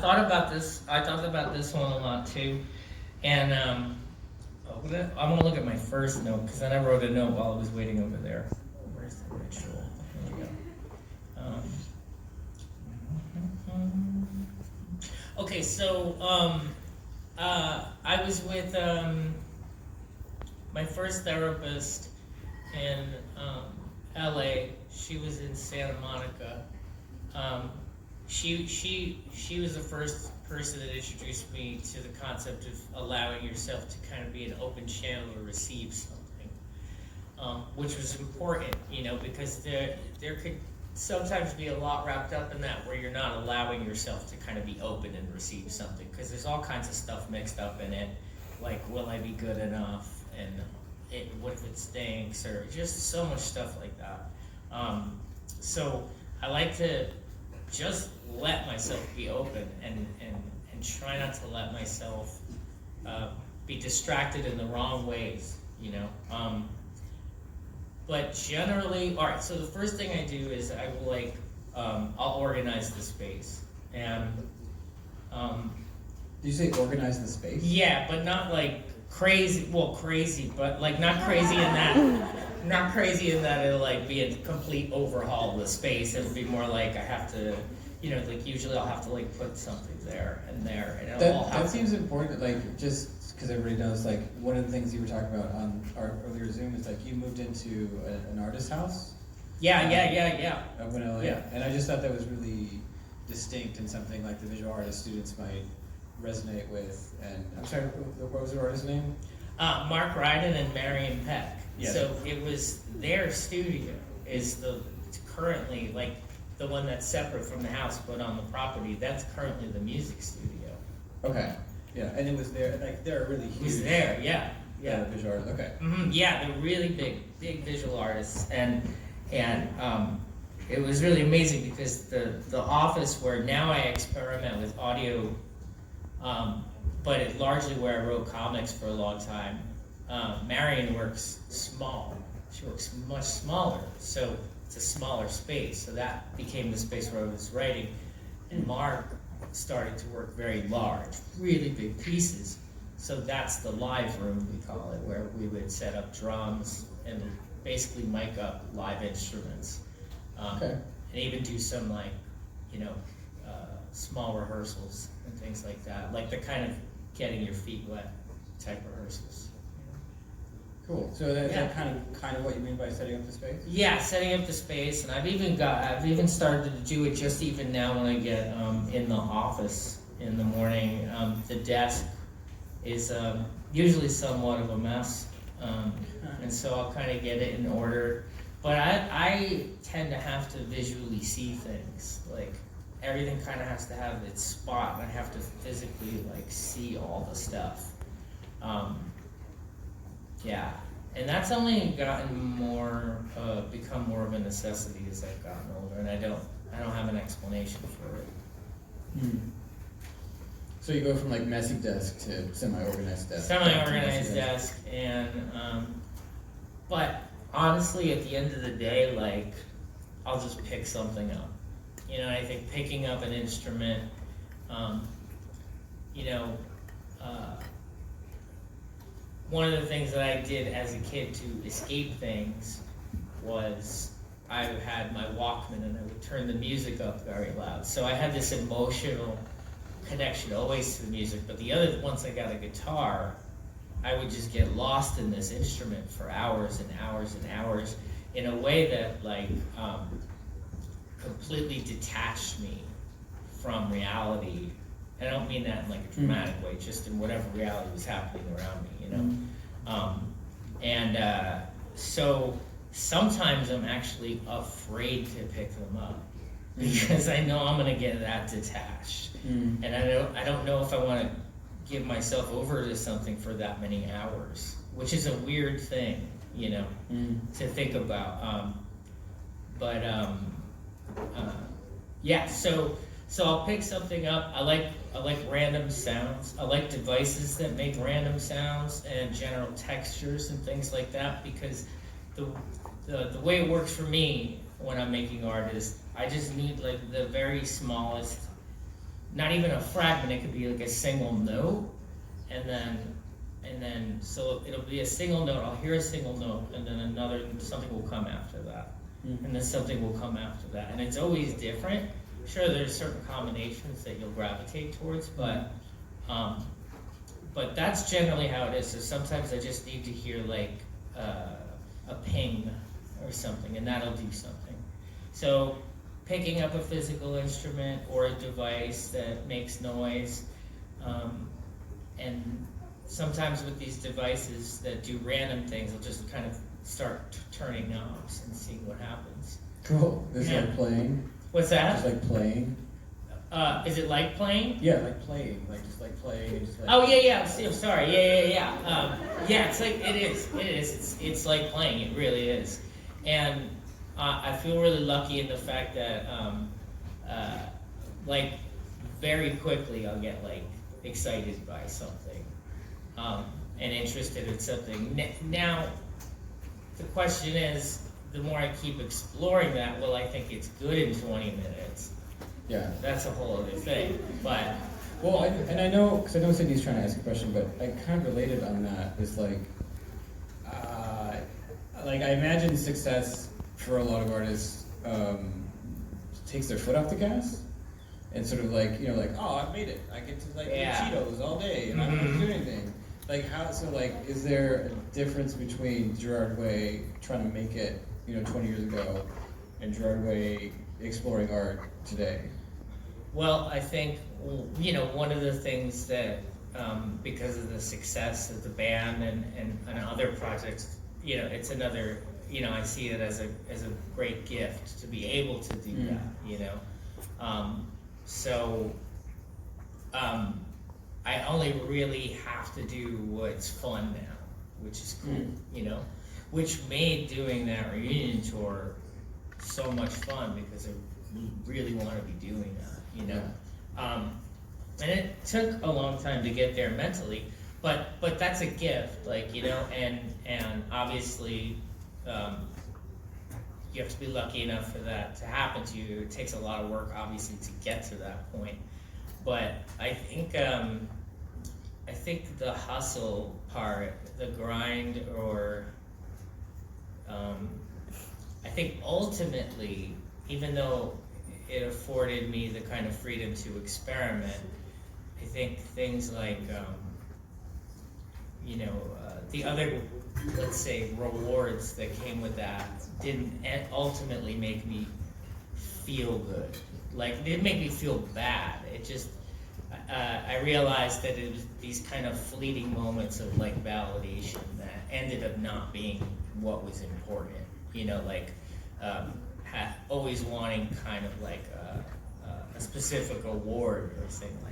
I thought about this one a lot too, and I'm gonna look at my first note because then I wrote a note while I was waiting over there. Where's the ritual? Here we go. Okay, so I was with my first therapist in LA. She was in Santa Monica. She was the first person that introduced me to the concept of allowing yourself to kind of be an open channel to receive something, which was important, because there could sometimes be a lot wrapped up in that where you're not allowing yourself to kind of be open and receive something, because there's all kinds of stuff mixed up in it, like will I be good enough, and what if it stinks, or just so much stuff like that. So I like to just let myself be open and try not to let myself be distracted in the wrong ways, But generally, all right, so the first thing I do is I will I'll organize the space. And did you say organize the space? Yeah, but not like crazy, but like not crazy in that it'll like be a complete overhaul of the space. It'll be more like I have to, like usually I'll have to like put something there, and it'll all that seems important, like just because everybody knows, like one of the things you were talking about on our earlier Zoom is like you moved into an artist house. Yeah. Up in LA. Yeah. And I just thought that was really distinct and something like the visual artist students might resonate with. And I'm sorry, what was the artist's name? Mark Ryden and Marion Peck. Yes. So it was their studio is currently like the one that's separate from the house but on the property. That's currently the music studio. Okay. Yeah, and it was there. Like they're really huge. It was there. Yeah. Visual artists. Okay. Mm-hmm. Yeah, they're really big visual artists, and it was really amazing because the office where now I experiment with audio, but it largely where I wrote comics for a long time. Marion works small. She works much smaller, so it's a smaller space. So that became the space where I was writing. And Mark started to work very large, really big pieces. So that's the live room, we call it, where we would set up drums and basically mic up live instruments. Okay. And even do some small rehearsals and things like that, like the kind of getting your feet wet type rehearsals. Cool. So that's kind of what you mean by setting up the space? Yeah, setting up the space, and I've even started to do it just even now when I get in the office in the morning. The desk is usually somewhat of a mess, and so I'll kind of get it in order. But I tend to have to visually see things. Like everything kind of has to have its spot, and I have to physically see all the stuff. Yeah, and that's only become more of a necessity as I've gotten older, and I don't have an explanation for it. Hmm. So you go from messy desk to semi-organized desk. Semi-organized desk, and but honestly, at the end of the day, I'll just pick something up. I think picking up an instrument, one of the things that I did as a kid to escape things was I had my Walkman and I would turn the music up very loud. So I had this emotional connection always to the music. But once I got a guitar, I would just get lost in this instrument for hours and hours and hours in a way that completely detached me from reality. I don't mean that in a dramatic way, just in whatever reality was happening around me, So sometimes I'm actually afraid to pick them up because I know I'm going to get that detached. And I don't know if I want to give myself over to something for that many hours, which is a weird thing, to think about. Yeah, so I'll pick something up. I like random sounds. I like devices that make random sounds and general textures and things like that, because the way it works for me when I'm making art is I just need the very smallest not even a fragment, it could be like a single note, and then so it'll be a single note, I'll hear a single note, and then something will come after that. And then something will come after that. And it's always different. Sure, there's certain combinations that you'll gravitate towards, but that's generally how it is. So sometimes I just need to hear like a ping or something, and that'll do something. So picking up a physical instrument or a device that makes noise, and sometimes with these devices that do random things, I'll just kind of start turning knobs and seeing what happens. Cool. Is it like playing? What's that? Just like playing? Is it like playing? Yeah, like playing. Like just like playing and just like... Oh, yeah. Sorry. Yeah. Yeah, it's like, it is. It's like playing. It really is. And I feel really lucky in the fact that, like, very quickly I'll get, like, excited by something, and interested in something. Now, the question is, the more I keep exploring that, will I think it's good in 20 minutes? Yeah. That's a whole other thing, but... Well, I know Cindy's trying to ask a question, but I kind of related on that, is like I imagine success for a lot of artists takes their foot off the gas, and sort of like, like, oh, I've made it, I get to like eat Cheetos all day, and I don't have to do anything. Like is there a difference between Gerard Way trying to make it, 20 years ago, and Gerard Way exploring art today? Well, I think, one of the things that, because of the success of the band and other projects, it's another, I see it as a great gift to be able to do that, I only really have to do what's fun now, which is cool, which made doing that reunion tour so much fun, because I really want to be doing that, and it took a long time to get there mentally, but that's a gift, and obviously you have to be lucky enough for that to happen to you. It takes a lot of work, obviously, to get to that point. But I think the hustle part, the grind, or I think ultimately, even though it afforded me the kind of freedom to experiment, I think things like the other, let's say, rewards that came with that didn't ultimately make me feel good. Like, it didn't make me feel bad. It just, I realized that it was these kind of fleeting moments of like validation that ended up not being what was important. Always wanting kind of like a specific award or thing like